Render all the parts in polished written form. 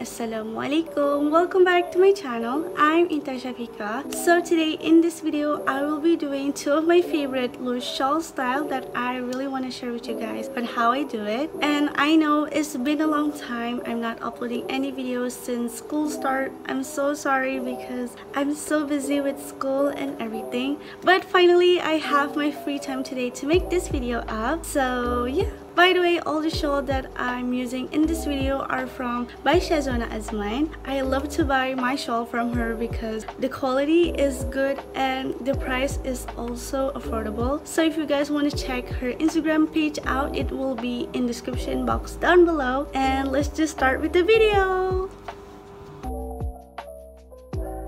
Assalamualaikum, welcome back to my channel. I'm Intan Syafiqah. So today in this video I will be doing two of my favorite loose shawl style that I really want to share with you guys on how I do it. And I know it's been a long time. I'm not uploading any videos since school start. I'm so sorry because I'm so busy with school and everything, but finally I have my free time today to make this video up. So yeah, by the way, all the shawl that I'm using in this video are from by Shazona Azman. I love to buy my shawl from her because the quality is good and the price is also affordable. So if you guys want to check her Instagram page out, it will be in the description box down below. And let's just start with the video.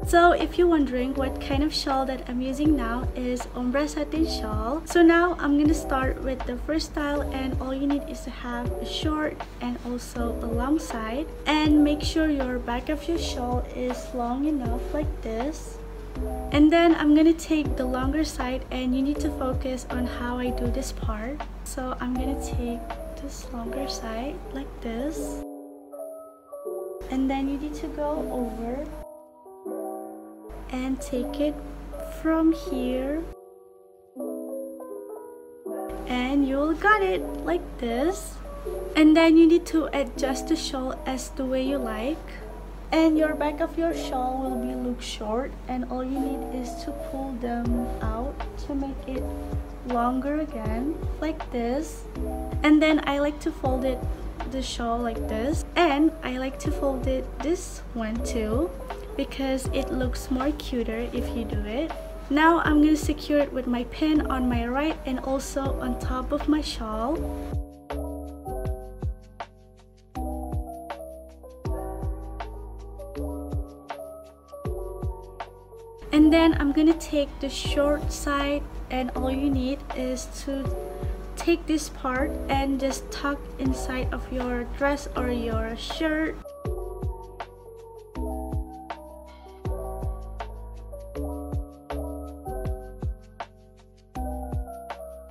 So if you're wondering what kind of shawl that I'm using now is Ombra Satin shawl. So now I'm gonna start with the first style, and all you need is to have a short and also a long side, and make sure your back of your shawl is long enough like this. And then I'm gonna take the longer side, and you need to focus on how I do this part. So I'm gonna take this longer side like this, and then you need to go over and take it from here, and you'll got it like this. And then you need to adjust the shawl as the way you like, and your back of your shawl will be look short, and all you need is to pull them out to make it longer again like this. And then I like to fold it the shawl like this, and I like to fold it this one too because it looks more cuter if you do it. Now I'm going to secure it with my pin on my right and also on top of my shawl. And then I'm going to take the short side, and all you need is to take this part and just tuck inside of your dress or your shirt.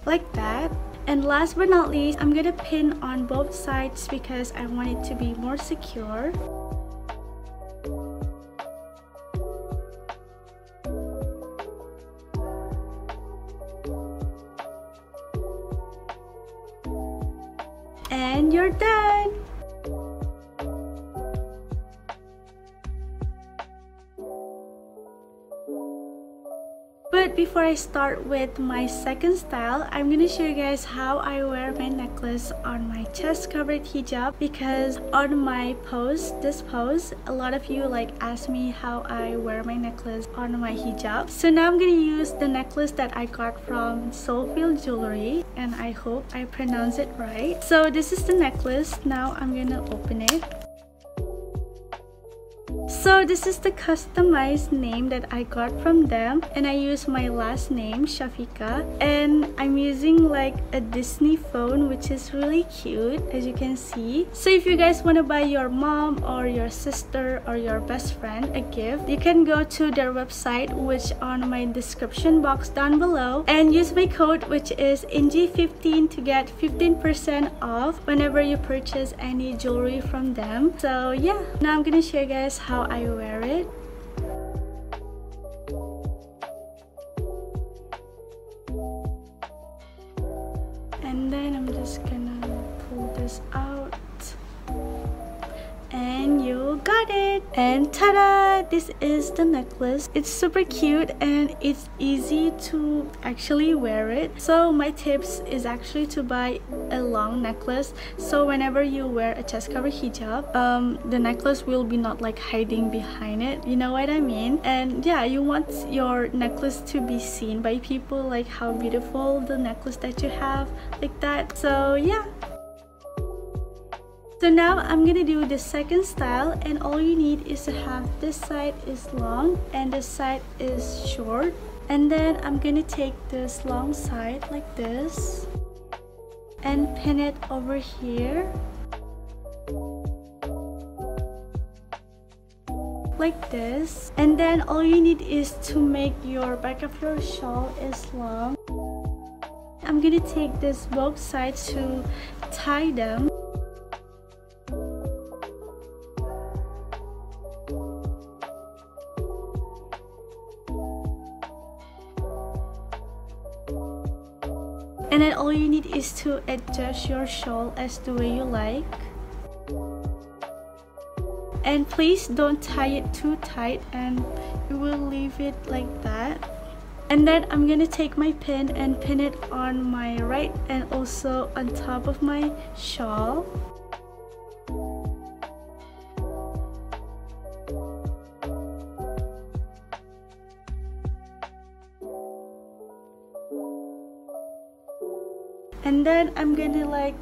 Like that. And last but not least, I'm gonna pin on both sides because I want it to be more secure. And you're done! But before I start with my second style, I'm gonna show you guys how I wear my necklace on my chest covered hijab, because on my post, this post, a lot of you ask me how I wear my necklace on my hijab. So now I'm gonna use the necklace that I got from Soulful Jewelry, and I hope I pronounce it right. So this is the necklace. Now I'm gonna open it. So this is the customized name that I got from them, and I use my last name Syafiqah, and I'm using a Disney phone, which is really cute as you can see. So if you guys want to buy your mom or your sister or your best friend a gift, you can go to their website, which on my description box down below, and use my code, which is NG15, to get 15% off whenever you purchase any jewelry from them. So yeah, now I'm gonna show you guys how I wear it. And then I'm just gonna pull this out, and you so got it. And ta-da! This is the necklace. It's super cute and it's easy to actually wear it. So my tips is actually to buy a long necklace, so whenever you wear a chest cover hijab, the necklace will be not like hiding behind it, you know what I mean? And yeah, you want your necklace to be seen by people, like how beautiful the necklace that you have, like that. So yeah. So now I'm gonna do the second style, and all you need is to have this side is long and this side is short. And then I'm gonna take this long side like this and pin it over here like this. And then all you need is to make your back of your shawl is long. I'm gonna take this both sides to tie them. And then all you need is to adjust your shawl as the way you like. And please don't tie it too tight, and you will leave it like that. And then I'm gonna take my pin and pin it on my right and also on top of my shawl. And then I'm gonna like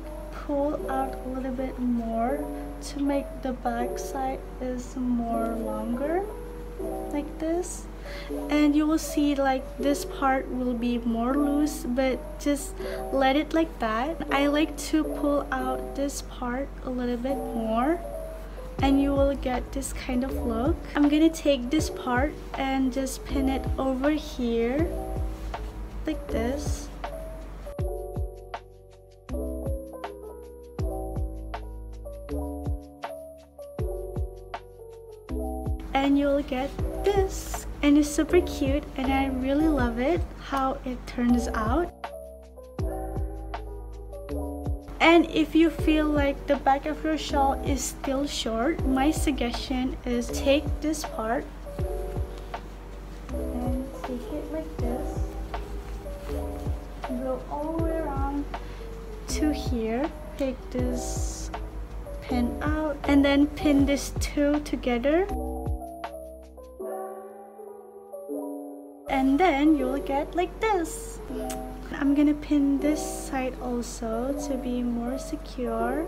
pull out a little bit more to make the back side is more longer, like this. And you will see like this part will be more loose, but just let it like that. I like to pull out this part a little bit more, and you will get this kind of look. I'm gonna take this part and just pin it over here like this. And you'll get this, and it's super cute, and I really love it how it turns out. And if you feel like the back of your shawl is still short, my suggestion is take this part and take it like this, go all the way around to here, take this pin out, and then pin these two together. And then you'll get like this. I'm gonna pin this side also to be more secure.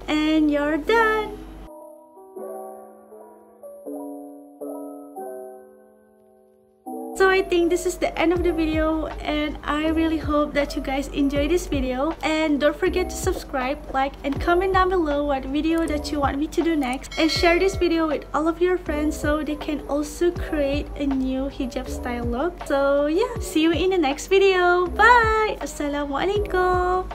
And you're done! So I think this is the end of the video, and I really hope that you guys enjoy this video. And don't forget to subscribe, like, and comment down below what video that you want me to do next, and share this video with all of your friends so they can also create a new hijab style look. So yeah, see you in the next video. Bye! Assalamuaikum!